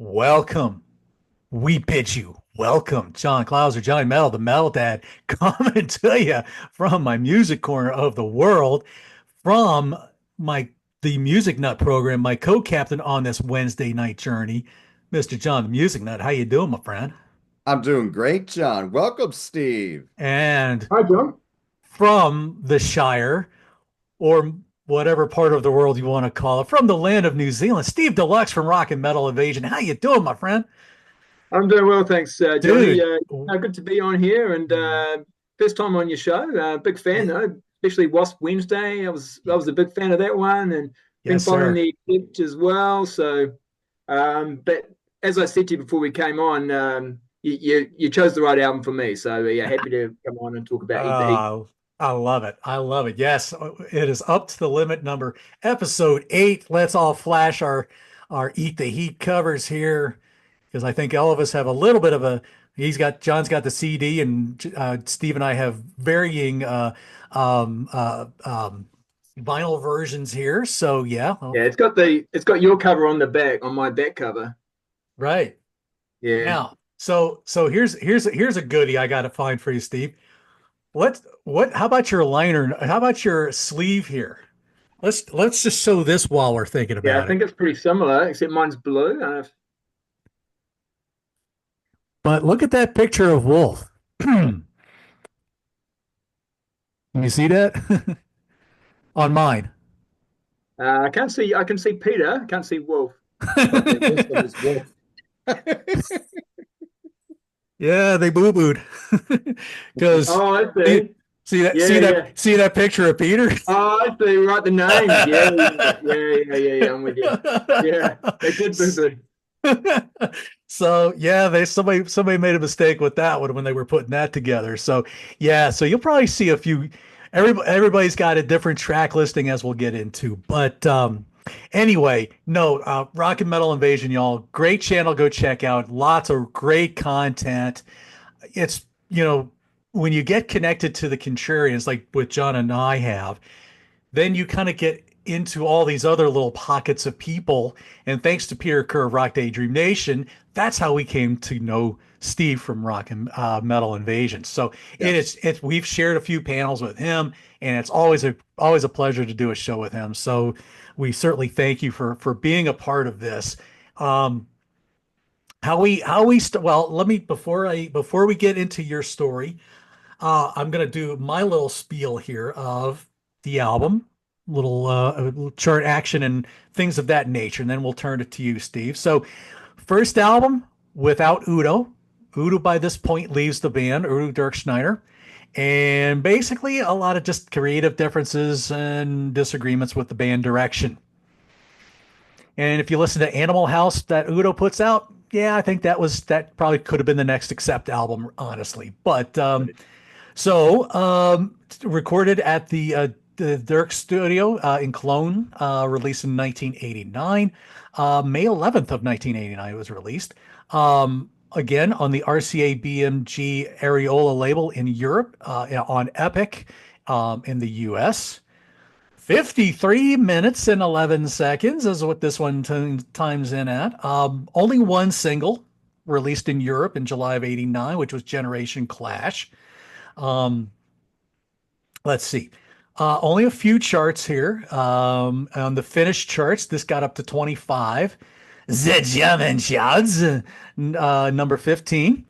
Welcome. We bid you welcome, John Clauser, Johnny Metal, the Metal Dad, coming to you from my music corner of the world, from my the Music Nut program, my co-captain on this Wednesday night journey, Mr. John the Music Nut. How you doing, my friend? I'm doing great, John. Welcome, Steve. And Hi, John. from the Shire, or whatever part of the world you want to call it, from the land of New Zealand, Steve Deluxe from Rock and Metal Invasion. How you doing, my friend? I'm doing well, thanks, Johnny. Dude. Good to be on here, and first time on your show. Big fan, though, especially Wasp Wednesday. I was a big fan of that one, and been Yes, following sir. the Eclipse as well. So, but as I said to you before we came on, you chose the right album for me. So yeah, happy to come on and talk about Eat the Heat. Oh, I love it. I love it. Yes, it is up to the limit number, episode 8. Let's all flash our Eat the Heat covers here because I think all of us have a little bit of a. John's got the CD, and Steve and I have varying um, uh, um, vinyl versions here. So yeah, well, Yeah, it's got your cover on the back on my back cover. right Yeah. now. So here's a goodie I got to find for you, Steve. How about your liner? How about your sleeve here? Let's just show this while we're thinking Yeah, I about it. think it's pretty similar, except mine's blue. But look at that picture of Wolf. You see that on mine? I can't see. I can see Peter. I can't see Wolf. Okay, this one is Wolf. Yeah, they boo booed because Oh, I see, see. see that Yeah, yeah. see that picture of Peter. Oh, I see. Right, the names. Yeah, yeah, yeah, yeah, yeah, yeah. I'm with you. Yeah, they did boo boo. So yeah, they somebody made a mistake with that one when they were putting that together. So yeah, so you'll probably see a few. Everybody's got a different track listing as we'll get into. But anyway, no, Rock and Metal Invasion, y'all, great channel. Go check out. Lots of great content. It's when you get connected to the contrarians, like what John and I have, then you kind of get into all these other little pockets of people. And thanks to Peter Kerr of Rock Daydream Nation, that's how we came to know Steve from Rock and Metal Invasion. So Yes. we've shared a few panels with him, and it's always a pleasure to do a show with him. So we certainly thank you for being a part of this. Um, well, let me before we get into your story, I'm gonna do my little spiel here of the album, little chart action and things of that nature, and then we'll turn it to you, Steve. So, first album without Udo. Udo by this point leaves the band, Udo Dirk Schneider, and basically a lot of just creative differences and disagreements with the band direction. And if you listen to Animal House that Udo puts out, yeah, I think that probably could have been the next Accept album, honestly. But recorded at the Dirk Studio in Cologne, released in 1989. May 11th of 1989 it was released. Again, on the RCA BMG Areola label in Europe, on Epic in the US. 53 minutes and 11 seconds is what this one times in at. Only one single released in Europe in July of 89, which was Generation Clash. Um, let's see. Only a few charts here. On the Finnish charts, this got up to 25. The German charts, number 15.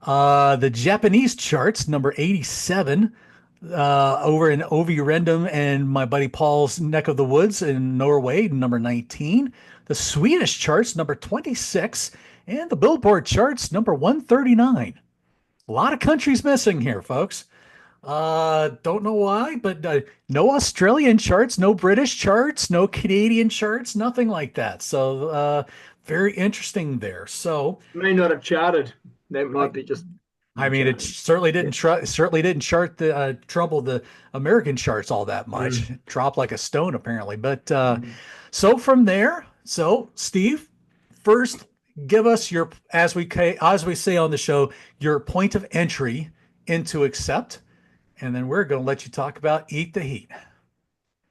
The Japanese charts, number 87. Over in Overendum and my buddy Paul's neck of the woods in Norway, number 19. The Swedish charts, number 26. And the Billboard charts, number 139. A lot of countries missing here, folks. Don't know why, but no Australian charts, no British charts, no Canadian charts, nothing like that. So, very interesting there. So, May not have charted. That I, might be just I not mean, it charted. Yeah. certainly didn't chart the trouble the American charts all that much. Mm. It dropped like a stone apparently. But Mm. so from there, so Steve, first give us your as we say on the show, your point of entry into Accept, and then we're going to let you talk about Eat the Heat.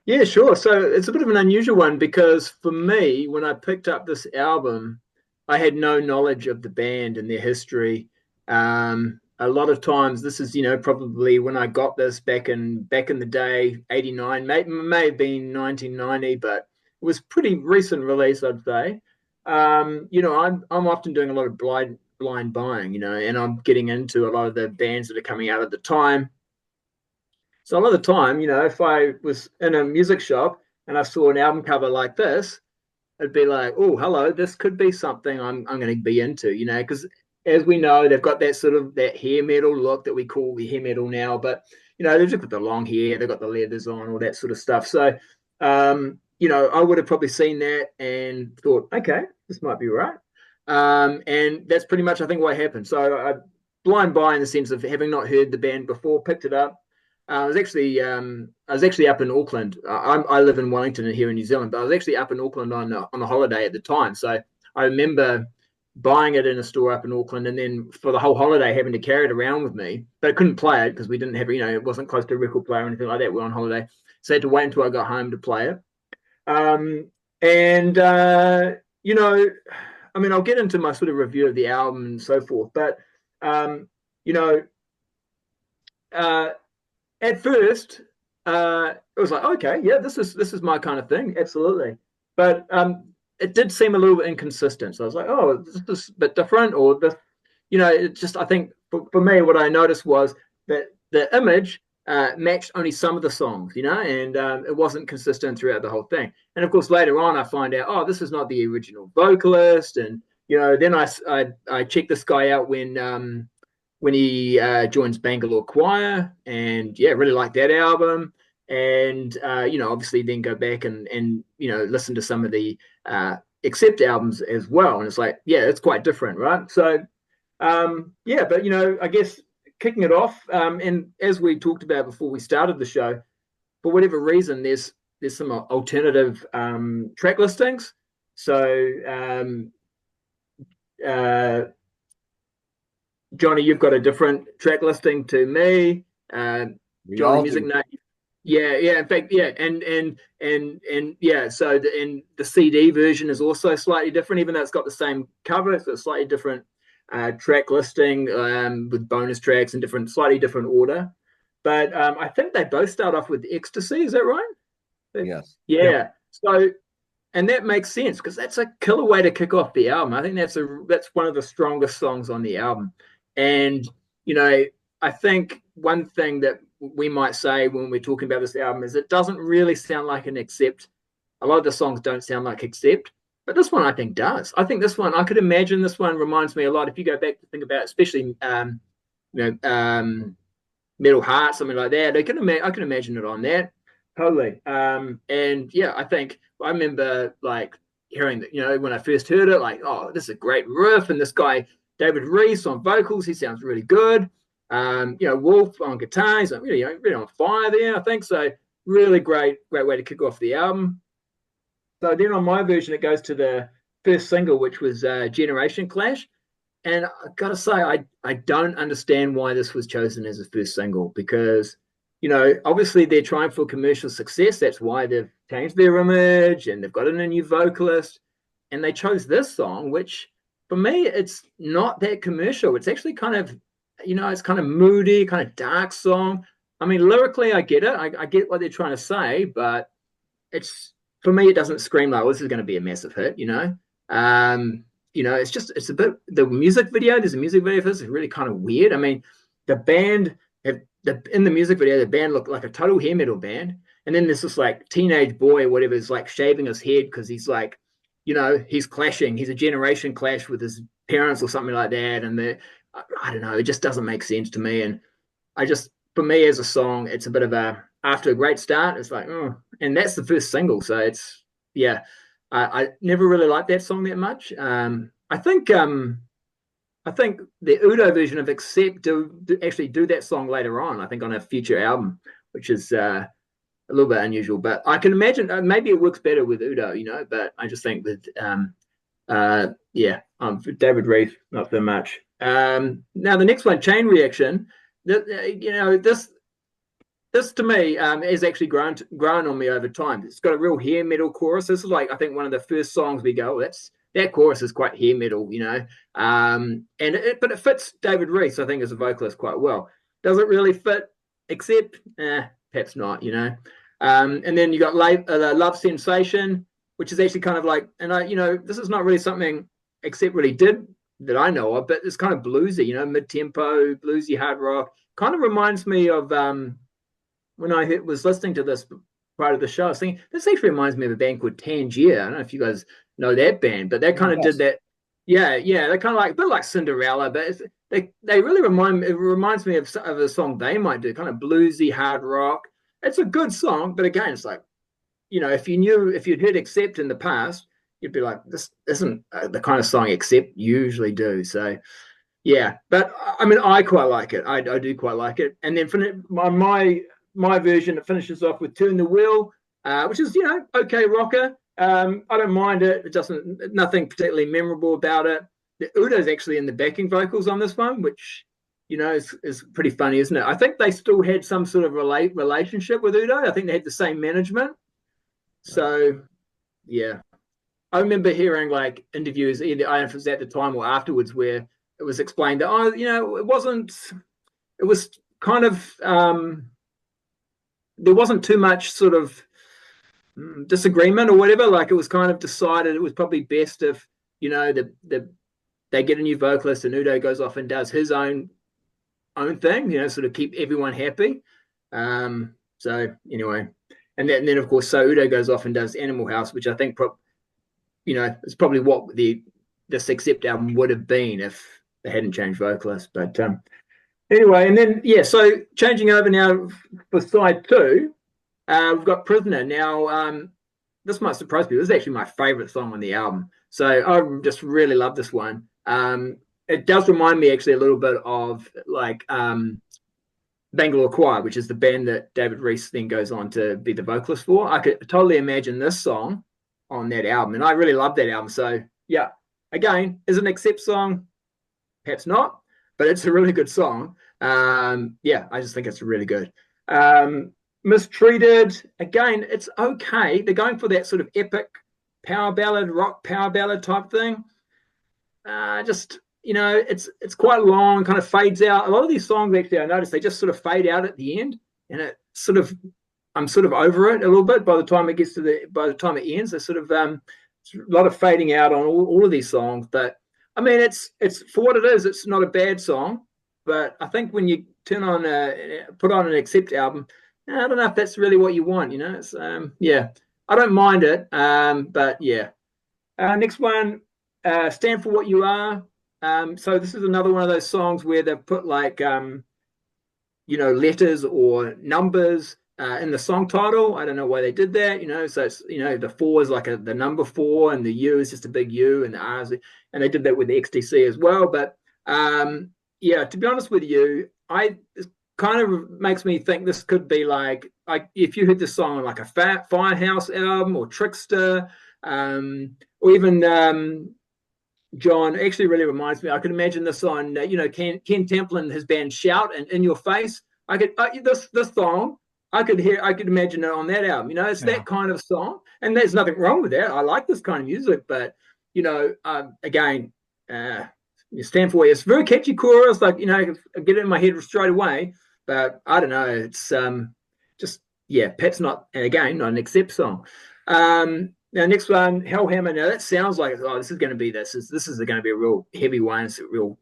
Yeah, sure. So it's a bit of an unusual one because for me, when I picked up this album, I had no knowledge of the band and their history. A lot of times, this is probably when I got this back in the day, '89, may have been 1990, but it was pretty recent release, I'd say. I'm often doing a lot of blind buying, and I'm getting into a lot of the bands that are coming out at the time. So a lot of the time, if I was in a music shop and I saw an album cover like this, it'd be like, oh, hello, this could be something I'm going to be into, because as we know, they've got that sort of that hair metal look that we call the hair metal now, but they've just got the long hair, they've got the leathers on, all that sort of stuff. So, I would have probably seen that and thought, okay, this might be right. And that's pretty much, I think, what happened. So I blind buy in the sense of having not heard the band before, picked it up. I was actually up in Auckland. I live in Wellington here in New Zealand, but I was actually up in Auckland on a holiday at the time. So I remember buying it in a store up in Auckland, and then for the whole holiday having to carry it around with me. But I couldn't play it because we didn't have, it wasn't close to a record player or anything like that. We were on holiday, so I had to wait until I got home to play it. And I mean, I'll get into my sort of review of the album and so forth, but you know, uh, at first, it was like, okay, yeah, this is my kind of thing, absolutely. But it did seem a little bit inconsistent. So I was like, oh, this is a bit different, or this, it just I think for me, what I noticed was that the image matched only some of the songs, and it wasn't consistent throughout the whole thing. And of course, later on, I find out, oh, this is not the original vocalist, and then I check this guy out when he joins Bangalore Choir, and yeah, really like that album. And obviously, then go back and listen to some of the Accept albums as well, and it's like, yeah, it's quite different, right? So yeah, but I guess kicking it off, and as we talked about before we started the show, for whatever reason, there's some alternative track listings. So uh, Johnny, you've got a different track listing to me. Johnny Music Note. Yeah. In fact, yeah, and yeah. So the CD version is also slightly different, even though it's got the same cover. It's got a slightly different track listing with bonus tracks in slightly different order. But I think they both start off with Ecstasy. Is that right? Yes. Yeah. Yep. So, and that makes sense because that's a killer way to kick off the album. I think that's one of the strongest songs on the album. And I think one thing that we might say when we're talking about this album is it doesn't really sound like an Accept. A lot of the songs don't sound like Accept, but this one I think does. I think this one, I could imagine this one reminds me a lot. If you go back to think about, especially Metal Heart, something like that, I can imagine it on that totally. And yeah, I remember like hearing that when I first heard it, like, oh, this is a great riff, and this guy David Reese on vocals, he sounds really good. Wolf on guitar, he's like really on fire there, I think. So really great way to kick off the album. So then on my version, it goes to the first single, which was Generation Clash. And I've got to say, I don't understand why this was chosen as a first single because, obviously they're trying for commercial success. That's why they've changed their image and they've got in a new vocalist. And they chose this song, which for me, it's not that commercial. It's actually kind of, it's kind of moody, kind of dark song. I mean, lyrically, I get it. I get what they're trying to say, but for me, it doesn't scream like, well, this is going to be a massive hit, it's a bit, there's a music video for this is really kind of weird. I mean, the band in the music video, the band looked like a total hair metal band. And then there's this like teenage boy, whatever, is like shaving his head because he's like, he's clashing. He's a generation clash with his parents or something like that. And I don't know, it just doesn't make sense to me. And for me as a song, it's a bit of after a great start, it's like, oh, and that's the first single. So it's, yeah, I never really liked that song that much. I think the Udo version of Accept actually do that song later on, I think on a future album, which is a little bit unusual, but I can imagine maybe it works better with Udo, but I just think that, David Reith, not so much. Now the next one, Chain Reaction, this to me has actually grown on me over time. It's got a real hair metal chorus. This is like, I think, one of the first songs we go, that chorus is quite hair metal, but it fits David Reese, I think, as a vocalist quite well. Does it really fit Accept? Perhaps not, and then you got Love Sensation, which is actually kind of like, and this is not really something Accept really did that I know of, but it's kind of bluesy, mid-tempo, bluesy hard rock. Kind of reminds me of when I was listening to this part of the show, I was thinking, this actually reminds me of a band called Tangier. I don't know if you guys know that band, but they kind of did that. Yeah, they're kind of like a bit like Cinderella, but they really it reminds me of a song they might do, kind of bluesy hard rock. It's a good song, but again, it's like, if you'd heard Accept in the past, you'd be like, this isn't the kind of song Accept usually do. So yeah, but I mean, I quite like it. I do quite like it. And then for my version, it finishes off with Turn the Wheel, which is, okay rocker. I don't mind it. It doesn't, nothing particularly memorable about it. Udo's actually in the backing vocals on this one, which, is pretty funny, isn't it? I think they still had some sort of relationship with Udo. I think they had the same management. So, yeah. I remember hearing like interviews, either I don't know if it was at the time or afterwards, where it was explained that, it was kind of, there wasn't too much sort of disagreement or whatever. Like it was kind of decided it was probably best if, they get a new vocalist and Udo goes off and does his own thing, sort of keep everyone happy. So anyway, and then of course, so Udo goes off and does Animal House, which I think, it's probably what this Accept album would have been if they hadn't changed vocalists. But anyway, and then so changing over now for side 2, we've got Prisoner. Now, this might surprise people. This is actually my favorite song on the album. So I just really love this one. It does remind me actually a little bit of like Bangalore Choir, which is the band that David Reese then goes on to be the vocalist for. I could totally imagine this song on that album, and I really love that album. So yeah, again, is it an Accept song? Perhaps not, but it's a really good song. I just think it's really good. Mistreated, again, it's okay. They're going for that sort of epic rock power ballad type thing. It's quite long, kind of fades out. A lot of these songs, actually, I noticed they just sort of fade out at the end, and I'm sort of over it a little bit by the time it ends. There's sort of a lot of fading out on all of these songs. But I mean, it's for what it is. It's not a bad song, but I think when you put on an Accept album, I don't know if that's really what you want. It's I don't mind it. But yeah. Next one, Stand for What You Are. So this is another one of those songs where they've put like letters or numbers in the song title. I don't know why they did that. So it's the 4 is like the number 4, and the U is just a big U, and the R is, and they did that with the XTC as well. But to be honest with you, it kind of makes me think this could be like if you heard this song on like a Firehouse album or Trickster, or even John, actually really reminds me. I could imagine this on Ken Templin, his band Shout and In Your Face. I could this song. I could imagine it on that album. It's that kind of song, and there's nothing wrong with that. I like this kind of music, but again, you Stand for it. It's a very catchy chorus. Like I get it in my head straight away. But I don't know. It's perhaps not. And again, not an Accept song. Now, next one, Hellhammer. Now that sounds like this is going to be this is going to be a real heavy one. It's a real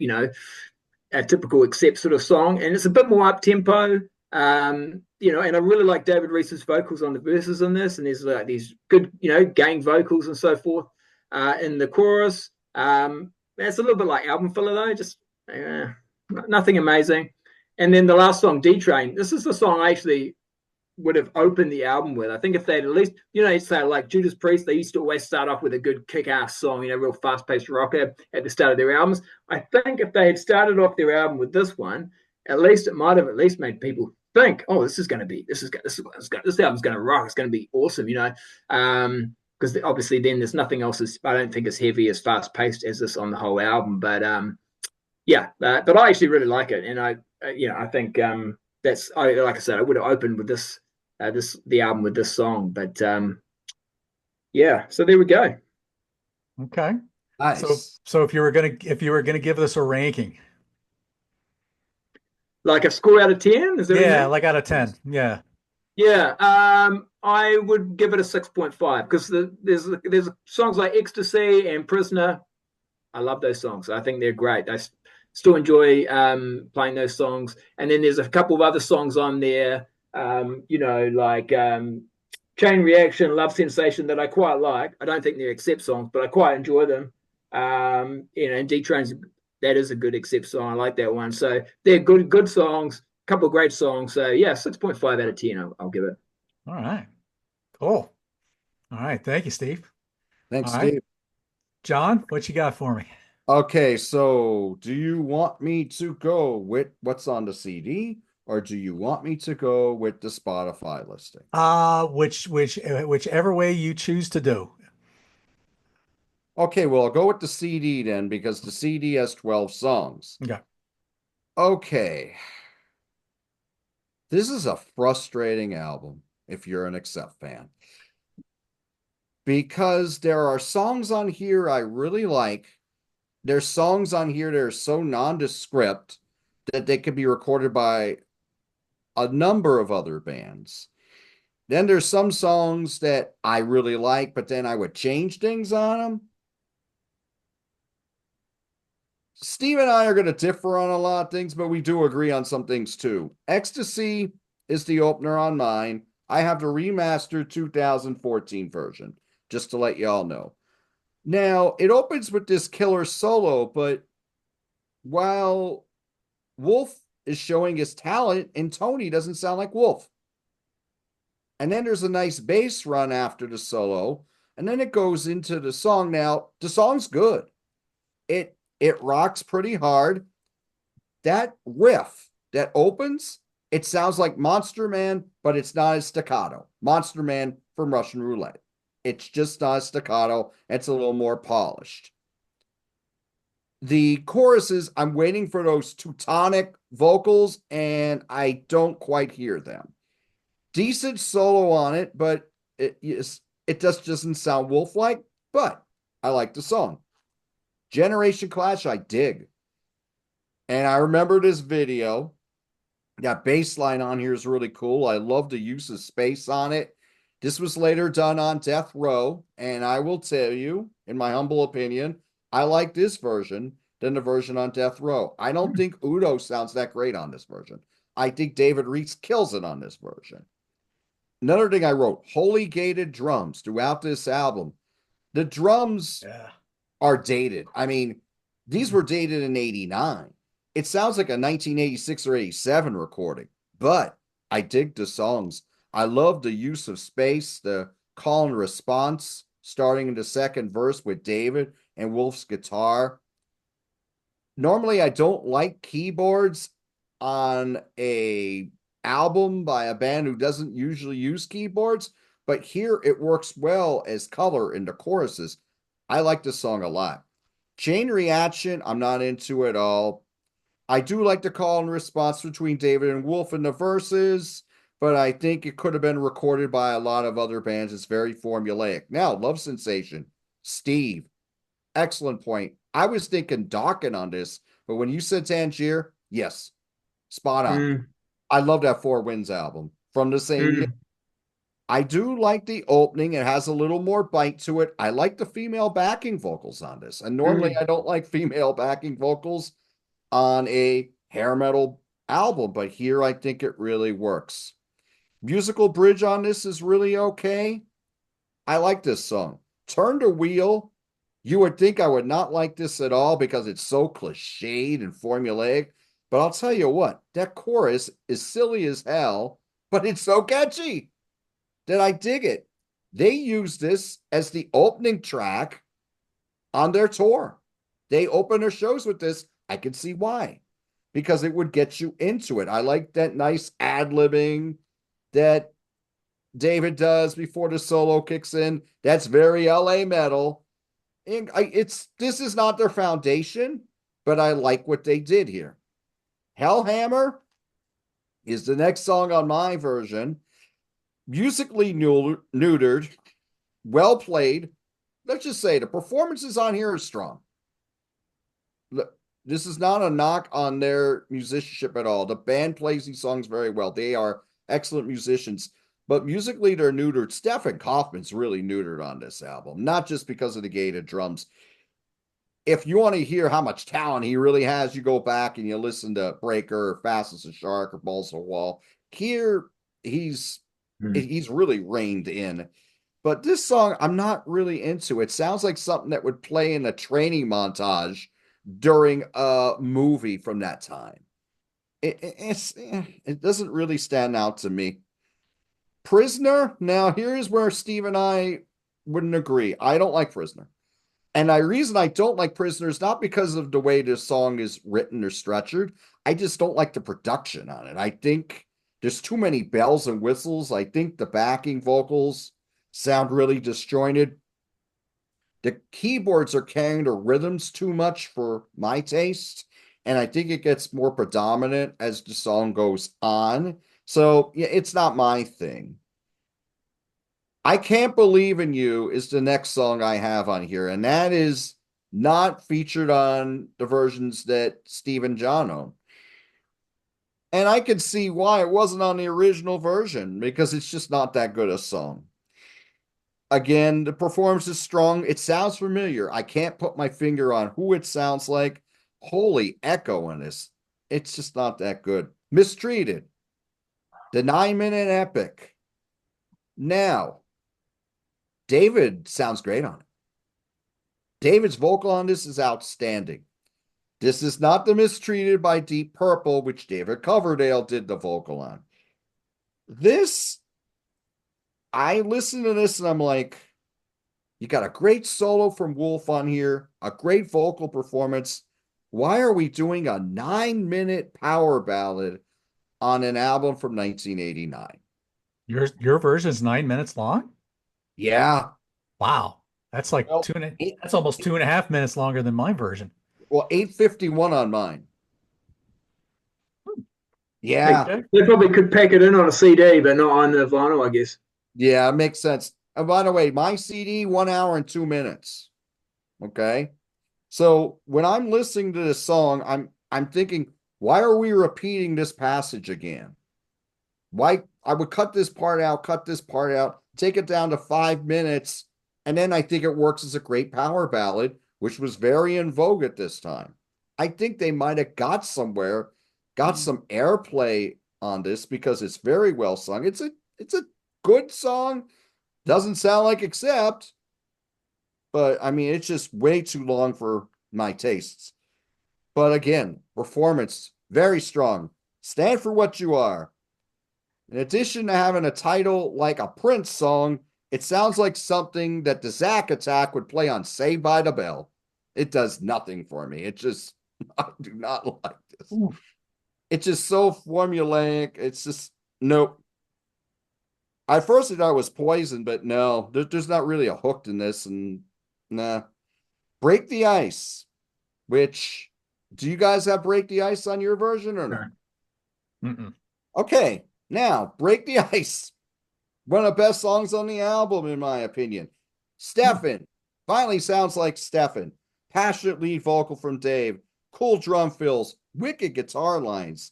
a typical Accept sort of song, and it's a bit more up tempo. And I really like David Reese's vocals on the verses in this, and there's like these good gang vocals and so forth in the chorus. It's a little bit like album filler though, just nothing amazing. And then the last song, D Train. This is the song I actually would have opened the album with. I think if they'd at least, say like Judas Priest, they used to always start off with a good kick-ass song, real fast-paced rocker at the start of their albums. I think if they had started off their album with this one, at least it might have at least made people think, oh, this album's going to rock. It's going to be awesome, because obviously then there's nothing else I don't think as heavy as fast-paced as this on the whole album. But but I actually really like it, and I think like I said, I would have opened with the album with this song, but so there we go. Okay. So Nice. so if you were gonna give this a ranking, Like a score out of 10, is that what you yeah, mean? like out of 10. Yes. Yeah. Yeah, I would give it a 6.5 because there's songs like Ecstasy and Prisoner. I love those songs. I think they're great. Still enjoy playing those songs. And then there's a couple of other songs on there, like Chain Reaction, Love Sensation that I quite like. I don't think they're accept songs, but I quite enjoy them. And D Train's that is a good accept song. I like that one. So they're good songs. A couple of great songs. So yeah, 6.5 out of 10. I'll give it. All right. Cool. All right. Thank you, Steve. Thanks, All right. Steve. John, what you got for me? Okay, so do you want me to go with what's on the CD, or do you want me to go with the Spotify listing? Whichever way you choose to do. Okay, well, I'll go with the CD then because the CD has 12 songs. Okay. Okay, this is a frustrating album if you're an Accept fan because there are songs on here I really like. There's songs on here that are so nondescript that they could be recorded by a number of other bands. Then there's some songs that I really like, but then I would change things on them. Steve and I are going to differ on a lot of things, but we do agree on some things too. Ecstasy is the opener on mine. I have the remastered 2014 version, just to let y'all know. Now, it opens with this killer solo, but while Wolf is showing his talent, and Tony doesn't sound like Wolf. And then there's a nice bass run after the solo, and then it goes into the song. Now, the song's good. It rocks pretty hard. That riff that opens, it sounds like Monster Man, but it's not as staccato. Monster Man from Russian Roulette. It's just not as staccato. It's a little more polished. The choruses, I'm waiting for those Teutonic vocals, and I don't quite hear them. Decent solo on it, but it just doesn't sound Wolf like, but I like the song. Generation Clash, I dig. And I remember this video. That bass line on here is really cool. I love the use of space on it. This was later done on Death Row, and I will tell you, in my humble opinion, I like this version than the version on Death Row. I don't think Udo sounds that great on this version. I think David Reese kills it on this version. Another thing I wrote, holy gated drums throughout this album. The drums Yeah. are dated. I mean, these were dated in 89. It sounds like a 1986 or 87 recording, but I dig the songs. I love the use of space, the call and response starting in the second verse with David and Wolf's guitar. Normally, I don't like keyboards on a album by a band who doesn't usually use keyboards, but here it works well as color in the choruses. I like this song a lot. Chain Reaction, I'm not into at all. I do like the call and response between David and Wolf in the verses, but I think it could have been recorded by a lot of other bands. It's very formulaic. Now, Love Sensation, Steve, excellent point. I was thinking Dawkins on this, but when you said Tangier, yes, spot on. Mm, I love that Four Winds album from the same year. mm, I do like the opening. It has a little more bite to it. I like the female backing vocals on this. And normally mm, I don't like female backing vocals on a hair metal album, but here I think it really works. Musical bridge on this is really okay. I like this song. Turn the Wheel. You would think I would not like this at all because it's so cliched and formulaic. But I'll tell you what, that chorus is silly as hell, but it's so catchy that I dig it. They use this as the opening track on their tour. They open their shows with this. I can see why, because it would get you into it. I like that nice ad libbing that David does before the solo kicks in. That's very LA metal. And this is not their foundation, but I like what they did here. Hellhammer is the next song on my version. Musically neutered, well played, let's just say the performances on here are strong. Look, this is not a knock on their musicianship at all. The band plays these songs very well. They are excellent musicians, but musically they're neutered. Stefan Kaufman's really neutered on this album, not just because of the gated drums. If you want to hear how much talent he really has, you go back and you listen to Breaker or Fast as a Shark or Balls to the Wall. Here, he's he's really reined in. But this song, I'm not really into. It sounds like something that would play in a training montage during a movie from that time. It doesn't really stand out to me. Prisoner. Now, here's where Steve and I wouldn't agree. I don't like Prisoner. And the reason I don't like Prisoner is not because of the way this song is written or structured. I just don't like the production on it. I think there's too many bells and whistles. I think the backing vocals sound really disjointed. The keyboards are carrying the rhythms too much for my taste. And I think it gets more predominant as the song goes on. So, yeah, it's not my thing. I Can't Believe in You is the next song I have on here, and that is not featured on the versions that Steve and John own. And I can see why it wasn't on the original version, because it's just not that good a song. Again, the performance is strong. It sounds familiar. I can't put my finger on who it sounds like. Holy echo in this. It's just not that good. Mistreated. The 9-minute epic. Now, David sounds great on it. David's vocal on this is outstanding. This is not the Mistreated by Deep Purple, which David Coverdale did the vocal on. This, I listen to this and I'm like, you got a great solo from Wolf on here, a great vocal performance. Why are we doing a 9-minute power ballad on an album from 1989? Your version is 9 minutes long? Yeah. Wow. That's like Well, that's almost 2.5 minutes longer than my version. 8:51 on mine. They, Yeah. Okay. they probably could pack it in on a CD, but not on the vinyl, I guess. Yeah, it makes sense. And by the way, my CD, 1 hour and 2 minutes. Okay. So when I'm listening to this song, I'm thinking, why are we repeating this passage again? Why I would cut this part out, take it down to 5 minutes, and then I think it works as a great power ballad, which was very in vogue at this time. I think they might have got somewhere, got some airplay on this because it's very well sung. It's a good song. Doesn't sound like Accept, but I mean it's just way too long for my tastes. But again, performance very strong. Stand for what you are. In addition to having a title like a Prince song, it sounds like something that the Zack Attack would play on Saved by the Bell. It does nothing for me. It just, I do not like this. Oof. It's just so formulaic. It's just, nope. I first thought it was Poison, but no, there's not really a hook in this. And nah. Break the Ice, which, do you guys have Break the Ice on your version or no? Mm-mm. Okay, now Break the Ice. One of the best songs on the album, in my opinion. Stefan finally sounds like Stefan. Passionate lead vocal from Dave. Cool drum fills. Wicked guitar lines.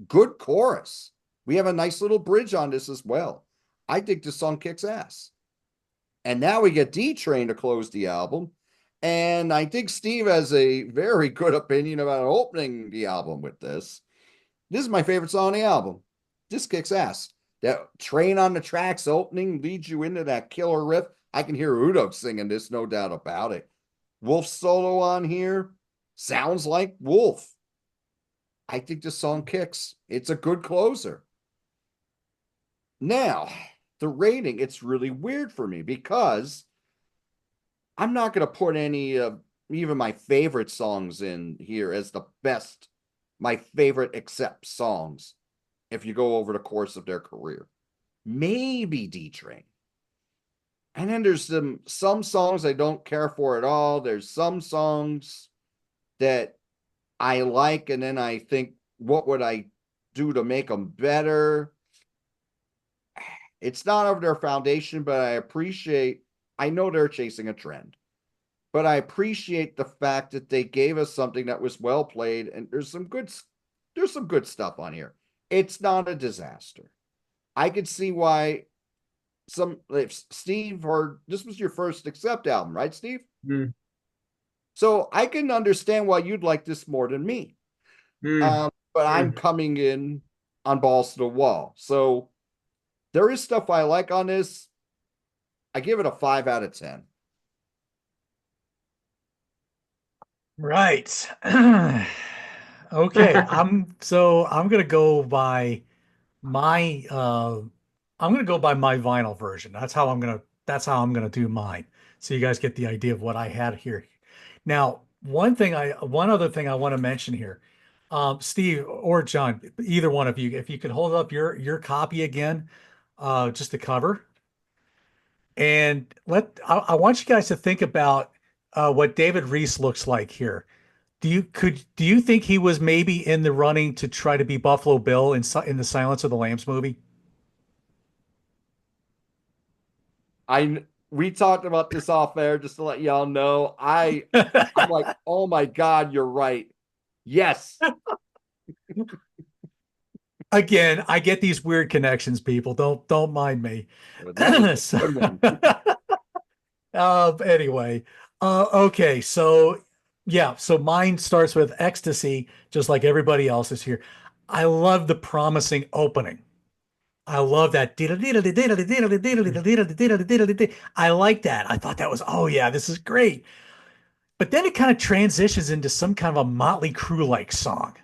Good chorus. We have a nice little bridge on this as well. I think this song kicks ass. And now we get D Train to close the album. And I think Steve has a very good opinion about opening the album with this. This is my favorite song on the album. This kicks ass. That Train on the Tracks opening leads you into that killer riff. I can hear Udo singing this, no doubt about it. Wolf solo on here sounds like Wolf. I think the song kicks. It's a good closer. Now, the rating, it's really weird for me because I'm not going to put any of even my favorite songs in here as the best, my favorite accept songs if you go over the course of their career. Maybe D Train. And then there's some songs I don't care for at all. There's some songs that I like, and then I think, what would I do to make them better? It's not of their foundation, but I appreciate I know they're chasing a trend, but I appreciate the fact that they gave us something that was well played, and there's some good stuff on here. It's not a disaster. I could see why some if Steve or this was your first Accept album, right, Steve? Mm, So I can understand why you'd like this more than me. mm, But I'm mm. coming in on balls to the wall. So there is stuff I like on this. I give it a 5 out of 10. Right. Okay. I'm gonna go by my I'm gonna go by my vinyl version. That's how I'm gonna do mine. So you guys get the idea of what I had here. Now, one other thing I want to mention here. Steve or John, either one of you, if you could hold up your copy again, just the cover. And I want you guys to think about what David Reese looks like here. Do you think he was maybe in the running to try to be Buffalo Bill in the Silence of the Lambs movie? I we talked about this off air just to let y'all know. I'm like, oh my God, you're right. Yes. Again, I get these weird connections, people. Don't mind me. Well, that was a So, good one. anyway, okay, so yeah, so mine starts with ecstasy, just like everybody else's here. I love the promising opening. I love that. I like that. I thought that was, oh yeah, this is great. But then it kind of transitions into some kind of a Motley Crue like song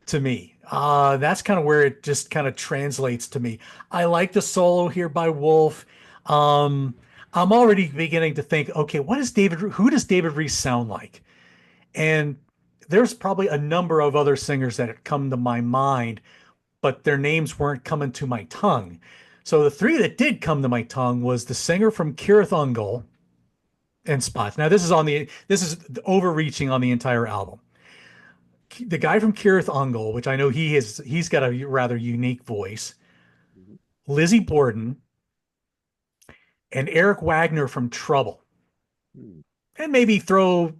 to me. That's kind of where it just kind of translates to me. I like the solo here by Wolf. Um, I'm already beginning to think, okay, who does David Reese sound like? And there's probably a number of other singers that had come to my mind, but their names weren't coming to my tongue. So the three that did come to my tongue was the singer from Kirith Ungol and Spots. Now this is overreaching on the entire album. The guy from Kirith Ungol, which I know he's got a rather unique voice. Lizzie Borden and Eric Wagner from Trouble, and maybe throw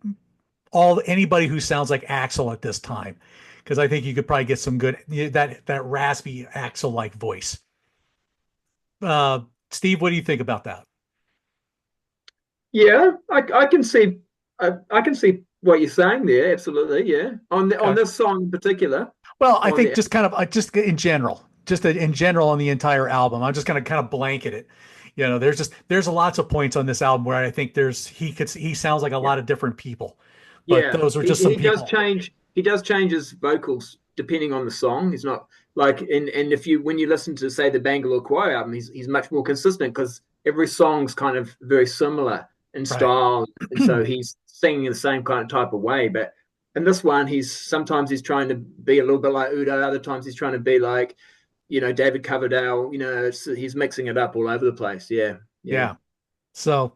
all anybody who sounds like Axel at this time, because I think you could probably get some good that raspy Axel like voice. Uh, Steve, what do you think about that? Yeah, I can see I can see what you're saying there. Absolutely, yeah. On Okay. this song in particular, Well, I on think the just kind of just in general, in general on the entire album. I'm just going to kind of blanket it. There's lots of points on this album where I think he sounds like a yeah. lot of different people, but Yeah, those are just some he does people. change. He does change his vocals depending on the song. He's not like and if you when you listen to say the Bangalore Choir album, he's much more consistent because every song's kind of very similar in Right. style, and so he's singing in the same kind of type of way. But in this one, he's trying to be a little bit like Udo. Other times he's trying to be like David Coverdale. He's mixing it up all over the place. Yeah, yeah. Yeah. So,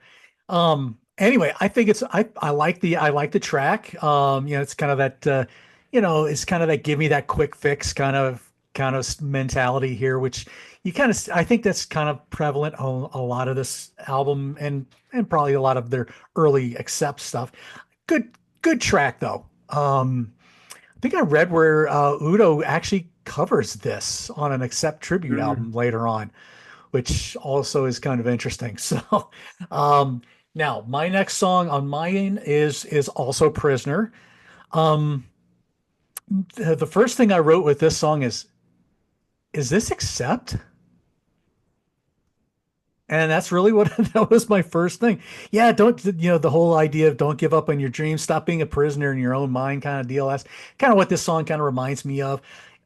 anyway, I think I like the track. It's kind of that, it's kind of that give me that quick fix kind of mentality here, which I think that's kind of prevalent on a lot of this album and probably a lot of their early Accept stuff. Good, good track though. I think I read where Udo actually covers this on an Accept tribute Mm. album later on, which also is kind of interesting. So, um, now my next song on my end is also Prisoner. Um, the first thing I wrote with this song is this Accept? And that's really what that was my first thing. Yeah, the whole idea of don't give up on your dreams, stop being a prisoner in your own mind kind of deal. That's kind of what this song kind of reminds me of.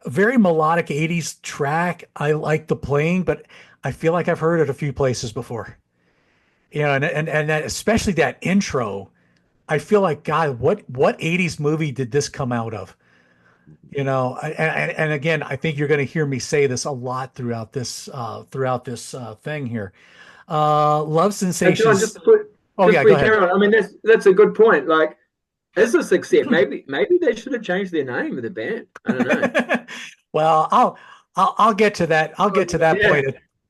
A very melodic 80s track. I like the playing, but I feel like I've heard it a few places before. And that especially that intro, I feel like God, what 80s movie did this come out of? And again, I think you're going to hear me say this a lot throughout this thing here. Love John, sensations. Oh just yeah, before go you ahead. carry on, I mean that's a good point. Like, is this accept? Maybe they should have changed their name of the band. I don't know. Well, I'll get to that. I'll get to that Yeah, point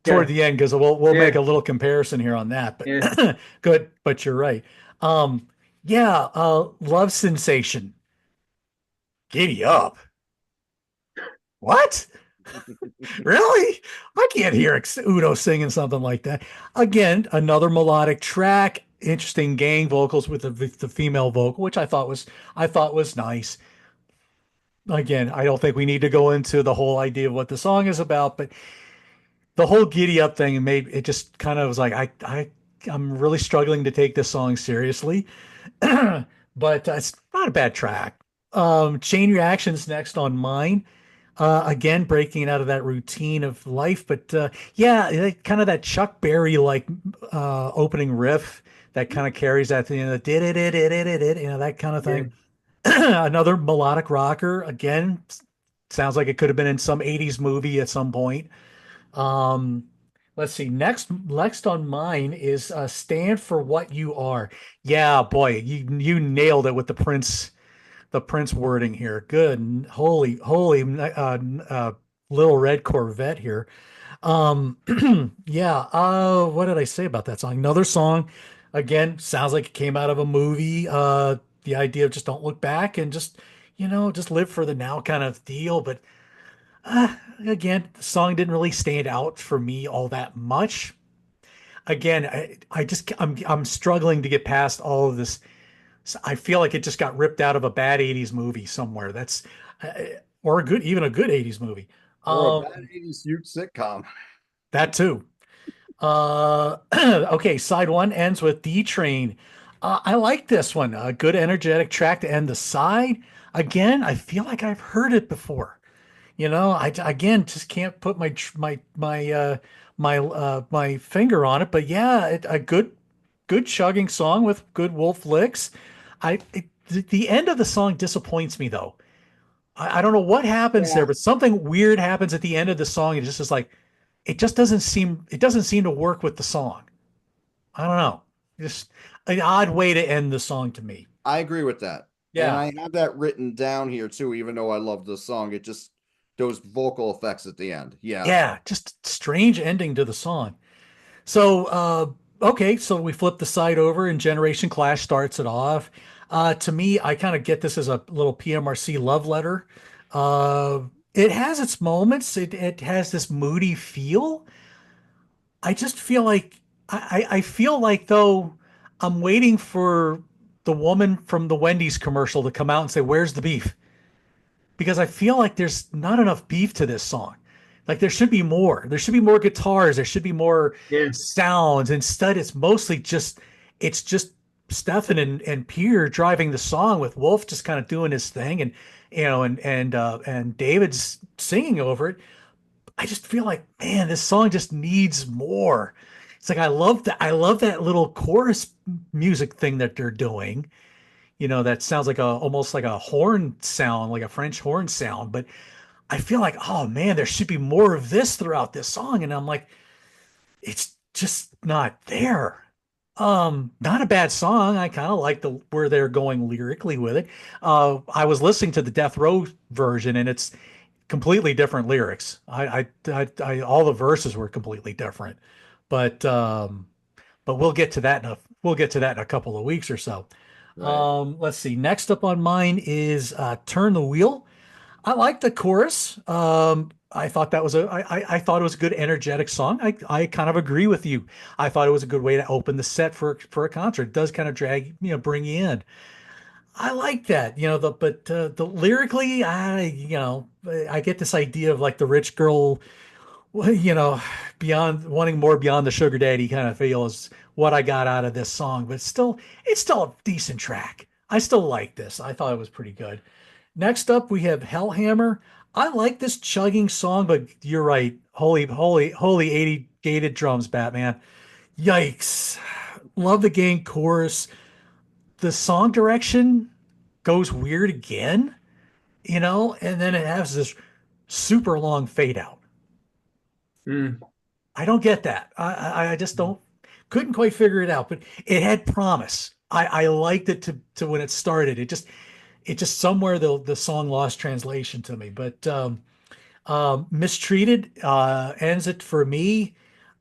toward Yeah, the end because we'll make yeah, a little comparison here on that. yeah. But good, but you're right. Um, yeah, Love Sensation. Giddy up. What? Really? I can't hear Udo singing something like that. Again, another melodic track, interesting gang vocals with the female vocal, which I thought was nice. Again, I don't think we need to go into the whole idea of what the song is about, but the whole giddy up thing made it just kind of was like I'm really struggling to take this song seriously. But it's not a bad track. Chain Reactions next on mine. Again, breaking out of that routine of life, but yeah, kind of that Chuck Berry like opening riff that kind of carries that, did it, that kind of Yeah. thing. Another melodic rocker. Again, sounds like it could have been in some 80s movie at some point. Um, let's see. Next on mine is Stand for What You Are. Yeah, boy, you nailed it with the Prince wording here. Good. Holy little red Corvette here. Um yeah, what did I say about that song? Another song, again, sounds like it came out of a movie. The idea of just don't look back and just live for the now kind of deal. But again, the song didn't really stand out for me all that much. Again, I'm struggling to get past all of this. I feel like it just got ripped out of a bad 80s movie somewhere. That's uh, or even a good 80s movie. Or a Um, bad 80s youth sitcom. that too. Okay, side one ends with D Train. I like this one. A good energetic track to end the side. Again, I feel like I've heard it before. I again just can't put my finger on it, but yeah, a good chugging song with good wolf licks. The end of the song disappoints me though. I don't know what happens there, Yeah. but something weird happens at the end of the song. It just is like it doesn't seem to work with the song. I don't know. Just an odd way to end the song to me. I agree with that. And Yeah. I have that written down here too, even though I love the song. It just those vocal effects at the end. Yeah. Yeah, just strange ending to the song. So, okay, so we flip the side over and Generation Clash starts it off. To me, I kind of get this as a little PMRC love letter. Uh, it has its moments. It has this moody feel. I just feel like I feel like though I'm waiting for the woman from the Wendy's commercial to come out and say, "Where's the beef?" Because I feel like there's not enough beef to this song. Like there should be more. There should be more guitars. There should be more Yeah. sounds. Instead, it's just Stefan and Pierre driving the song with Wolf just kind of doing his thing and David's singing over it. I just feel like, man, this song just needs more. It's like I love that little chorus music thing that they're doing. That sounds like almost like a horn sound, like a French horn sound. But I feel like, oh man, there should be more of this throughout this song. And I'm like, it's just not there. Not a bad song. I kind of like where they're going lyrically with it. I was listening to the Death Row version, and it's completely different lyrics. All the verses were completely different, but we'll get to that in a couple of weeks or so. Right. Let's see. Next up on mine is "Turn the Wheel." I like the chorus. I thought it was a good, energetic song. I kind of agree with you. I thought it was a good way to open the set for a concert. It does kind of bring you in. I like that, but the lyrically, I get this idea of like the rich girl, well, beyond wanting more beyond the sugar daddy kind of feel is what I got out of this song. But still, it's still a decent track. I still like this. I thought it was pretty good. Next up, we have Hellhammer. I like this chugging song, but you're right. Holy, holy, holy 80 gated drums, Batman. Yikes. Love the gang chorus. The song direction goes weird again, and then it has this super long fade out. Mm. I don't get that. I just don't couldn't quite figure it out, but it had promise. I liked it to when it started. It just somewhere the song lost translation to me. But Mistreated ends it for me.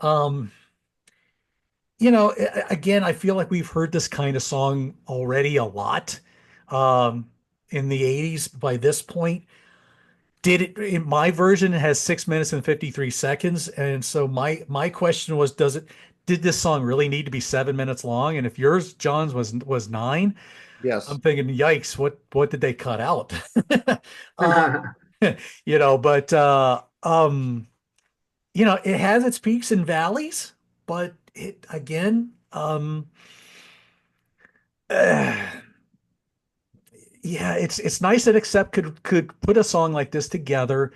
Um, again, I feel like we've heard this kind of song already a lot in the 80s by this point. Did it in my version it has 6 minutes and 53 seconds. And so my question was, did this song really need to be 7 minutes long? And if yours, John's, was nine, Yes. I'm thinking, yikes, what did they cut out? Uh, but it has its peaks and valleys, but it again, yeah, it's nice that Accept could put a song like this together.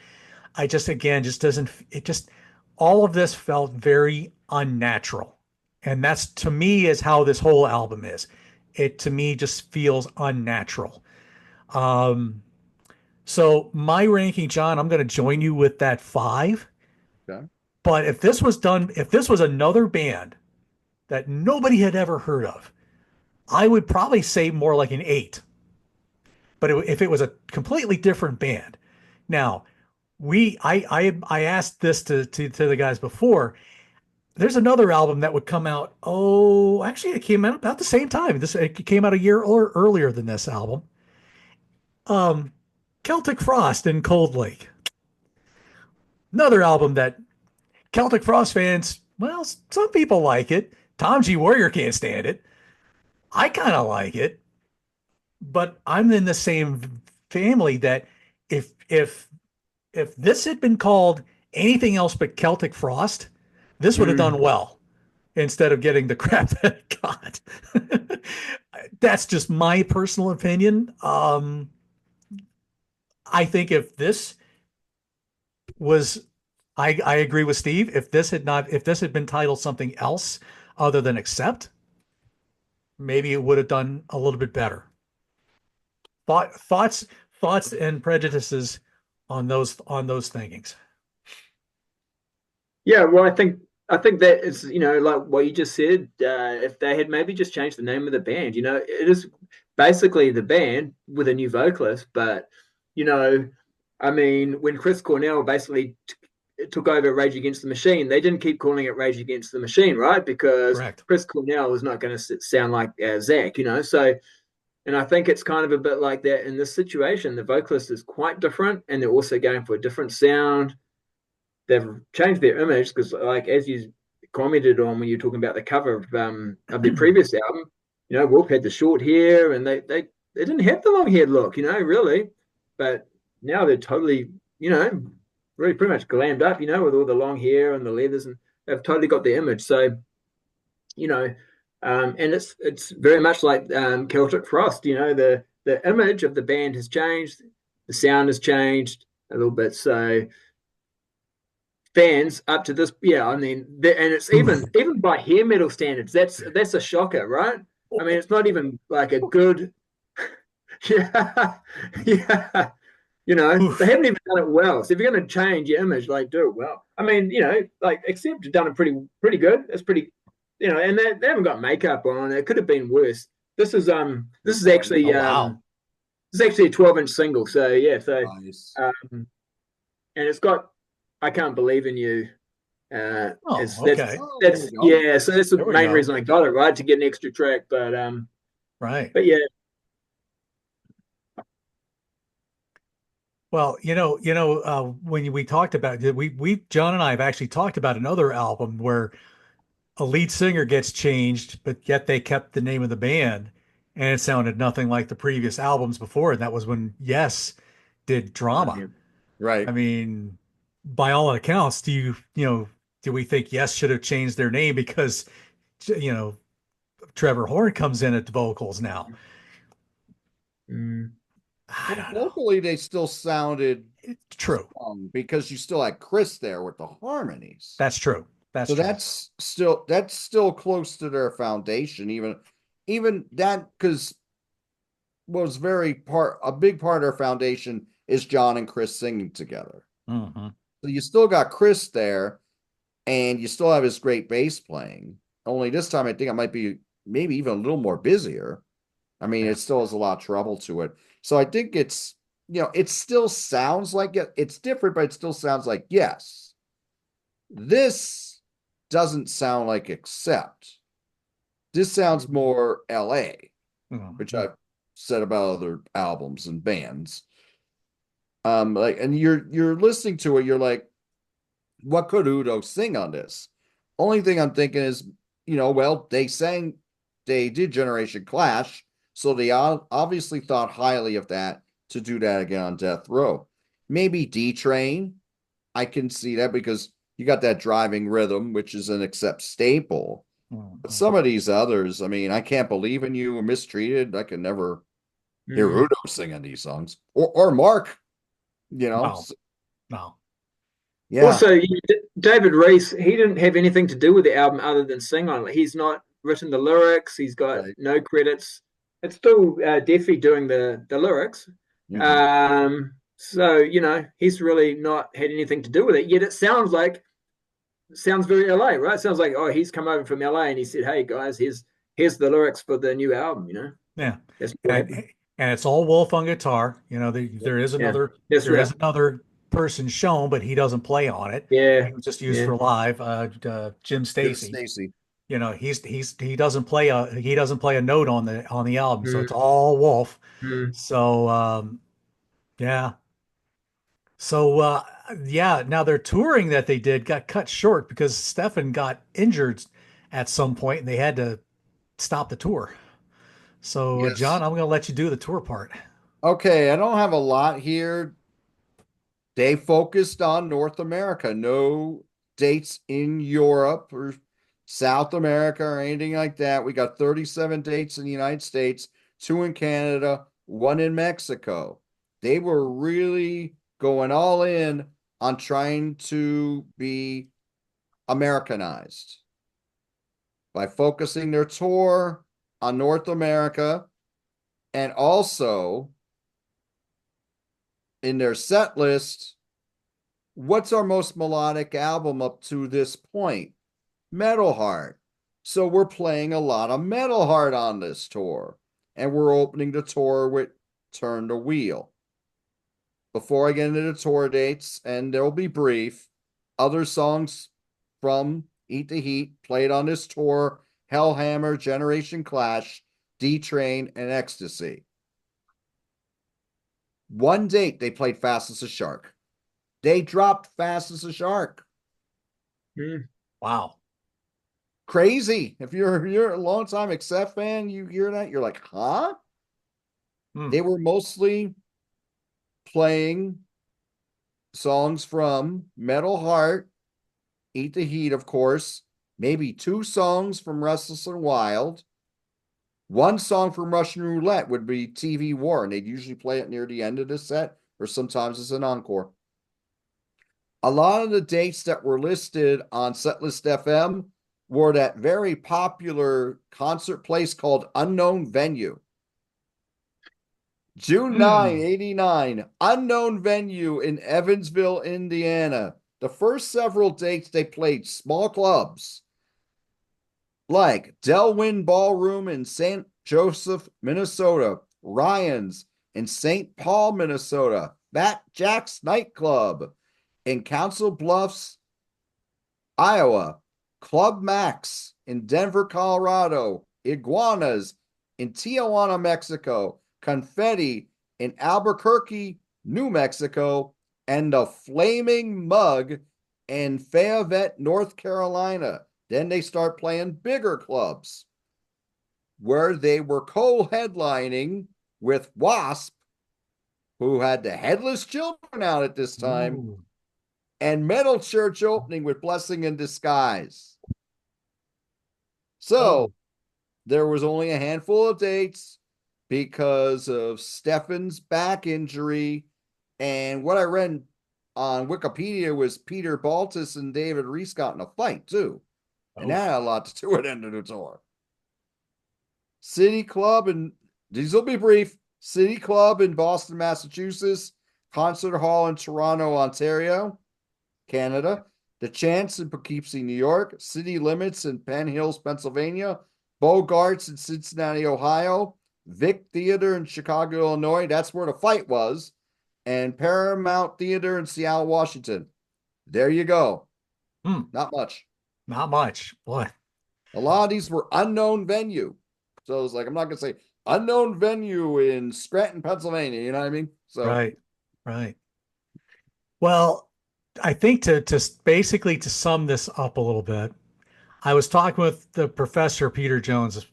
I just again just doesn't it just all of this felt very unnatural. And that's to me is how this whole album is. It to me just feels unnatural. Um so my ranking, John, I'm going to join you with that 5. Okay. But if this was another band that nobody had ever heard of, I would probably say more like an 8. But if it was a completely different band, now I asked this to the guys before. There's another album that would come out. Oh, actually, it came out about the same time. It came out a year or earlier than this album. Um, Celtic Frost and Cold Lake. Another album that Celtic Frost fans, well, some people like it. Tom G. Warrior can't stand it. I kind of like it, but I'm in the same family that if if if this had been called anything else but Celtic Frost, this would have done Mm. well instead of getting the crap that it got. That's just my personal opinion. I think if this was, I agree with Steve. If this had been titled something else other than Accept, maybe it would have done a little bit better. Thoughts and prejudices on those thinkings. Yeah, well, I think that is, like what you just said. If they had maybe just changed the name of the band, it is basically the band with a new vocalist. But you know, I mean, when Chris Cornell basically took over Rage Against the Machine, they didn't keep calling it Rage Against the Machine, right? Because Correct. Chris Cornell was not going to sound like Zach, So, and I think it's kind of a bit like that in this situation. The vocalist is quite different, and they're also going for a different sound. They've changed their image because, like as you commented on when you're talking about the cover of their previous album, Wolf had the short hair, and they didn't have the long haired look, really. But now they're totally, really pretty much glammed up, with all the long hair and the leathers, and they've totally got the image. So, you know, and it's very much like Celtic Frost. The image of the band has changed, the sound has changed a little bit. So fans up to this, yeah, I mean, and it's even by hair metal standards, that's a shocker, right? I mean, it's not even like a good, yeah, yeah. They Oof. haven't even done it well. So if you're going to change your image, like do it well. I mean, like Accept done it pretty good. It's pretty, and they haven't got makeup on. It could have been worse. This is this is Oh actually wow. this is actually a 12-inch single. So yeah, so Nice. and it's got I Can't Believe in You. Oh, It's okay. Oh, there that's we go. yeah. So that's the There we main go. reason I got it, right, to get an extra track. Right. But yeah, Well, when we talked about it, John and I have actually talked about another album where a lead singer gets changed, but yet they kept the name of the band, and it sounded nothing like the previous albums before. And that was when Yes did Drama. yeah. I Right. mean, by all accounts, do we think Yes should have changed their name because, you know, Trevor Horn comes in at the vocals now? Mm. I Well, don't know. vocally, they still sounded It's true. strong because you still had Chris there with the harmonies. That's true. That's So true. that's still close to their foundation, even that because was a big part of their foundation is John and Chris singing together. Hmm. So you still got Chris there, and you still have his great bass playing. Only this time, I think I might be maybe even a little more busier. I mean, Yeah. it still has a lot of trouble to it. So I think it still sounds like it's different, but it still sounds like yes. This doesn't sound like Accept. This sounds more LA, which Mhm. I've said about other albums and bands. Like, and you're listening to it, you're like, what could Udo sing on this? Only thing I'm thinking is, well, they did Generation Clash, so they obviously thought highly of that to do that again on Death Row. Maybe D Train, I can see that because you got that driving rhythm, which is an Accept staple. But Mhm. some of these others, I mean, I Can't Believe in You or Mistreated, I can never hear Mm. Udo singing these songs. Or Mark, you know. No, no. Yeah. Also, David Reese, he didn't have anything to do with the album other than sing on it. He's not written the lyrics. He's got Right. no credits. It's still Deafy doing the lyrics. Mhm. So he's really not had anything to do with it. Yet sounds very LA, right? It sounds like, oh, he's come over from LA and he said, hey guys, here's the lyrics for the new album. Yeah, That's what and happened. and it's all Wolf on guitar. Yeah, that's there is right. another person shown, but he doesn't play on it. Yeah, He was just used yeah. for live. Jim Jim Stacy. Stacy. He doesn't play a note on the album, so Mm, it's all Wolf. mm. So yeah. So yeah, now their touring that they did got cut short because Stefan got injured at some point and they had to stop the tour. So Yes. John, I'm going to let you do the tour part. Okay, I don't have a lot here. They focused on North America. No dates in Europe or South America or anything like that. We got 37 dates in the United States, 2 in Canada, 1 in Mexico. They were really going all in on trying to be Americanized by focusing their tour on North America and also in their set list. What's our most melodic album up to this point? Metal Heart. So we're playing a lot of Metal Heart on this tour. And we're opening the tour with Turn the Wheel. Before I get into the tour dates, and they'll be brief, other songs from Eat the Heat played on this tour: Hellhammer, Generation Clash, D Train, and Ecstasy. One date they played Fast as a Shark. They dropped Fast as a Shark. Mm. Wow. Crazy. If you're a long time Accept fan, you hear that, you're like, huh? Hmm. They were mostly playing songs from Metal Heart, Eat the Heat, of course, maybe 2 songs from Restless and Wild. 1 song from Russian Roulette would be TV War, and they'd usually play it near the end of the set, or sometimes it's an encore. A lot of the dates that were listed on Setlist FM were that very popular concert place called Unknown Venue. June 9, Hmm. 89, Unknown Venue in Evansville, Indiana. The first several dates they played small clubs like Delwyn Ballroom in St. Joseph, Minnesota, Ryan's in St. Paul, Minnesota, Fat Jack's Nightclub in Council Bluffs, Iowa, Club Max in Denver, Colorado, Iguanas in Tijuana, Mexico, Confetti in Albuquerque, New Mexico, and the Flaming Mug in Fayette, North Carolina. Then they start playing bigger clubs where they were co-headlining with Wasp, who had the Headless Children out at this time, Ooh. and Metal Church opening with Blessing in Disguise. So Oh. there was only a handful of dates because of Stefan's back injury. And what I read on Wikipedia was Peter Baltus and David Reese got in a fight too. And Oh. that had a lot to do with end of the tour. City Club, and these will be brief. City Club in Boston, Massachusetts, Concert Hall in Toronto, Ontario, Canada, The Chance in Poughkeepsie, New York, City Limits in Penn Hills, Pennsylvania, Bogarts in Cincinnati, Ohio, Vic Theater in Chicago, Illinois. That's where the fight was. And Paramount Theater in Seattle, Washington. There you go. Hmm. Not much. Not much. Boy. A lot of these were unknown venue. So it's like, I'm not going to say unknown venue in Scranton, Pennsylvania. You know what I mean? So, Right. Right. Well, I think to basically to sum this up a little bit, I was talking with the professor Peter Jones.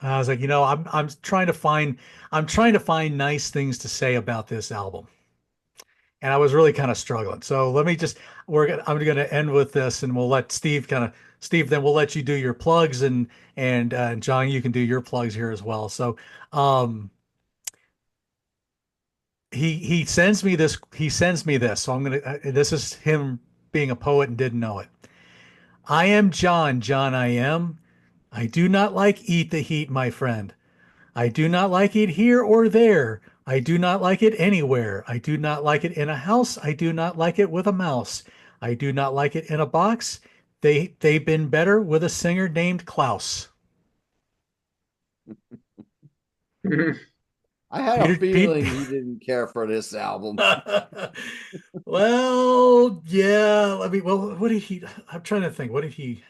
I was like, I'm trying to find nice things to say about this album. And I was really kind of struggling. So let me just I'm gonna end with this, and we'll let Steve, then we'll let you do your plugs, and John, you can do your plugs here as well. So um he sends me this. So I'm gonna this is him being a poet and didn't know it. I am John, John I am. I do not like eat the heat, my friend. I do not like it here or there. I do not like it anywhere. I do not like it in a house. I do not like it with a mouse. I do not like it in a box. They've been better with a singer named Klaus. I had a Peter Pete. feeling he didn't care for this album. Well, yeah. What did he? I'm trying to think. What did he?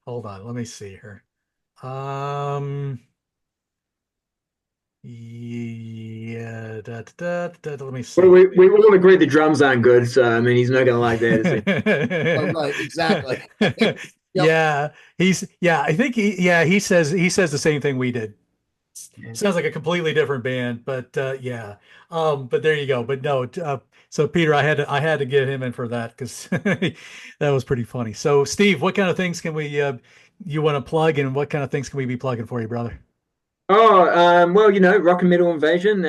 Hold on. Let me see here. Um. Yeah. Let me Well, see. we all agree the drums aren't good, so I mean he's not going to like that, is he? Oh, right, exactly. Yep. Yeah, I think he says the same thing we did. Sounds like a completely different band, but yeah. But there you go. But no, so Peter, I had to get him in for that because that was pretty funny. So Steve, what kind of things can we you want to plug, and what kind of things can we be plugging for you, brother? Oh, well, rock and metal invasion,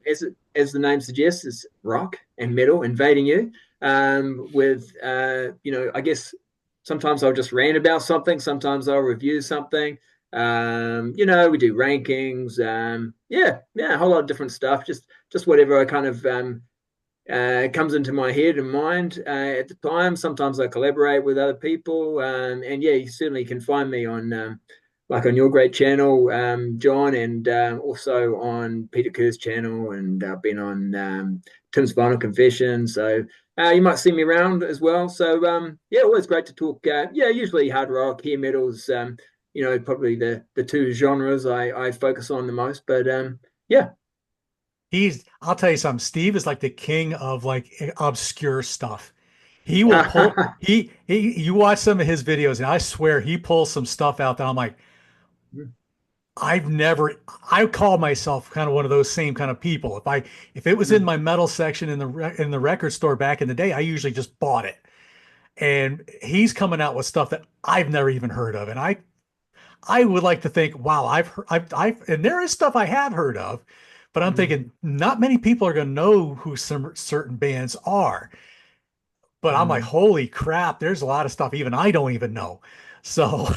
as the name suggests, is rock and metal invading you. With I guess sometimes I'll just rant about something, sometimes I'll review something. We do rankings. Yeah, a whole lot of different stuff. Just whatever I kind of comes into my head and mind at the time. Sometimes I collaborate with other people, and yeah, you certainly can find me on like on your great channel, John, and also on Peter Kerr's channel, and I've been on Tim's Vinyl Confession. So you might see me around as well. So yeah, always great to talk. Yeah, usually hard rock, hair metals. Probably the two genres I focus on the most. But yeah. I'll tell you something. Steve is like the king of like obscure stuff. He will pull you watch some of his videos, and I swear he pulls some stuff out that I'm like, I've never I call myself kind of one of those same kind of people. If it was in my metal section in the record store back in the day, I usually just bought it. And he's coming out with stuff that I've never even heard of. And I would like to think, wow, and there is stuff I have heard of, but I'm thinking not many people are going to know who some certain bands are. But I'm like, holy crap, there's a lot of stuff even I don't even know. So,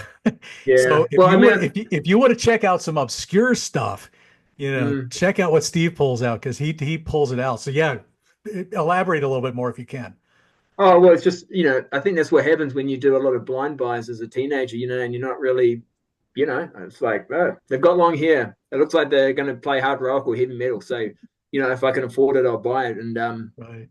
Yeah. so Well, I mean, if you want to check out some obscure stuff, mm, check out what Steve pulls out because he pulls it out. So yeah, elaborate a little bit more if you can. oh, well, it's just, I think that's what happens when you do a lot of blind buys as a teenager, and you're not really, it's like, oh, they've got long hair. It looks like they're going to play hard rock or heavy metal. So, if I can afford it, I'll buy it. And, Right.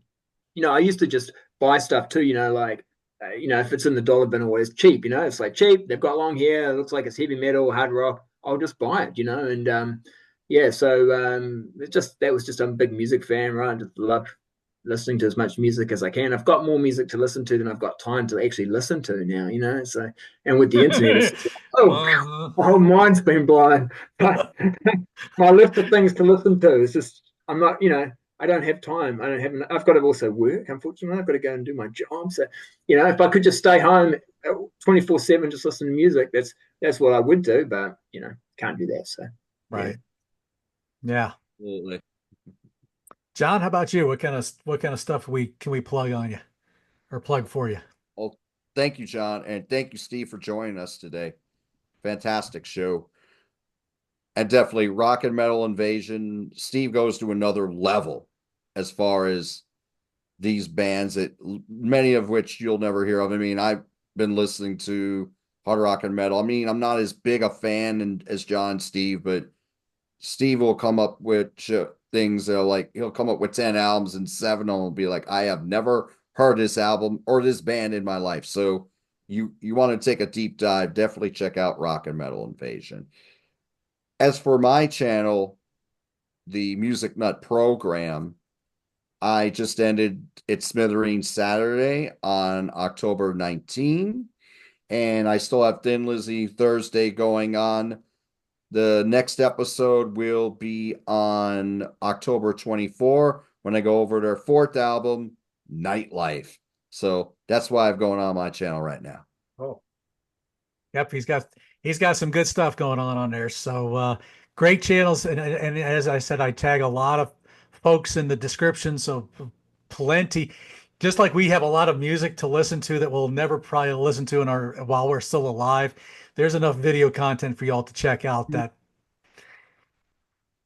I used to just buy stuff too, like, if it's in the dollar bin or it's cheap, it's like cheap. They've got long hair. It looks like it's heavy metal, hard rock. I'll just buy it, and, yeah, so that was just I'm a big music fan, right? I just love listening to as much music as I can. I've got more music to listen to than I've got time to actually listen to now, So, and with the internet, it's just like, oh, Uh-huh. my whole mind's been blown. My list of things to listen to is just, I'm not, I don't have time. I don't have, I've got to also work, unfortunately. I've got to go and do my job. So, if I could just stay home 24/7, just listen to music, that's what I would do. But, can't do that. So, yeah. Right. Yeah. Absolutely. John, how about you? What kind of stuff can we plug on you or plug for you? Well, thank you, John, and thank you, Steve, for joining us today. Fantastic show. And definitely rock and metal invasion. Steve goes to another level as far as these bands that many of which you'll never hear of. I mean, I've been listening to hard rock and metal. I mean, I'm not as big a fan as John Steve, but Steve will come up with things that are like he'll come up with 10 albums and seven of them will be like, I have never heard this album or this band in my life. So you want to take a deep dive, definitely check out Rock and Metal Invasion. As for my channel, the Music Nut program, I just ended its Smithereens Saturday on October 19, and I still have Thin Lizzy Thursday going on. The next episode will be on October 24 when I go over their fourth album, Nightlife. So that's why I've going on my channel right now. Oh, yep, he's got some good stuff going on there. So great channels, and as I said, I tag a lot of folks in the description, so plenty. Just like we have a lot of music to listen to that we'll never probably listen to in our while we're still alive. There's enough video content for y'all to check out that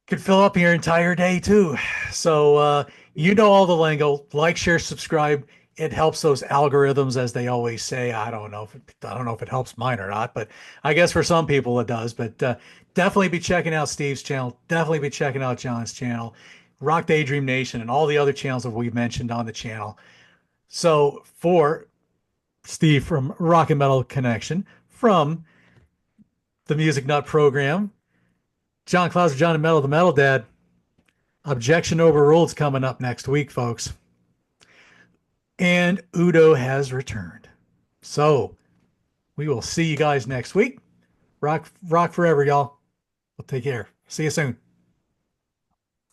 could fill up your entire day too. So you know all the lingo. Like, share, subscribe. It helps those algorithms, as they always say. I don't know if it helps mine or not, but I guess for some people it does. But definitely be checking out Steve's channel. Definitely be checking out John's channel, Rock Daydream Nation, and all the other channels that we've mentioned on the channel. So for Steve from Rock and Metal Connection, from the Music Nut program, John Clauser, John and Metal, the Metal Dad. Objection Overruled's coming up next week, folks. And Udo has returned. So we will see you guys next week. Rock forever, y'all. Well, take care. See you soon.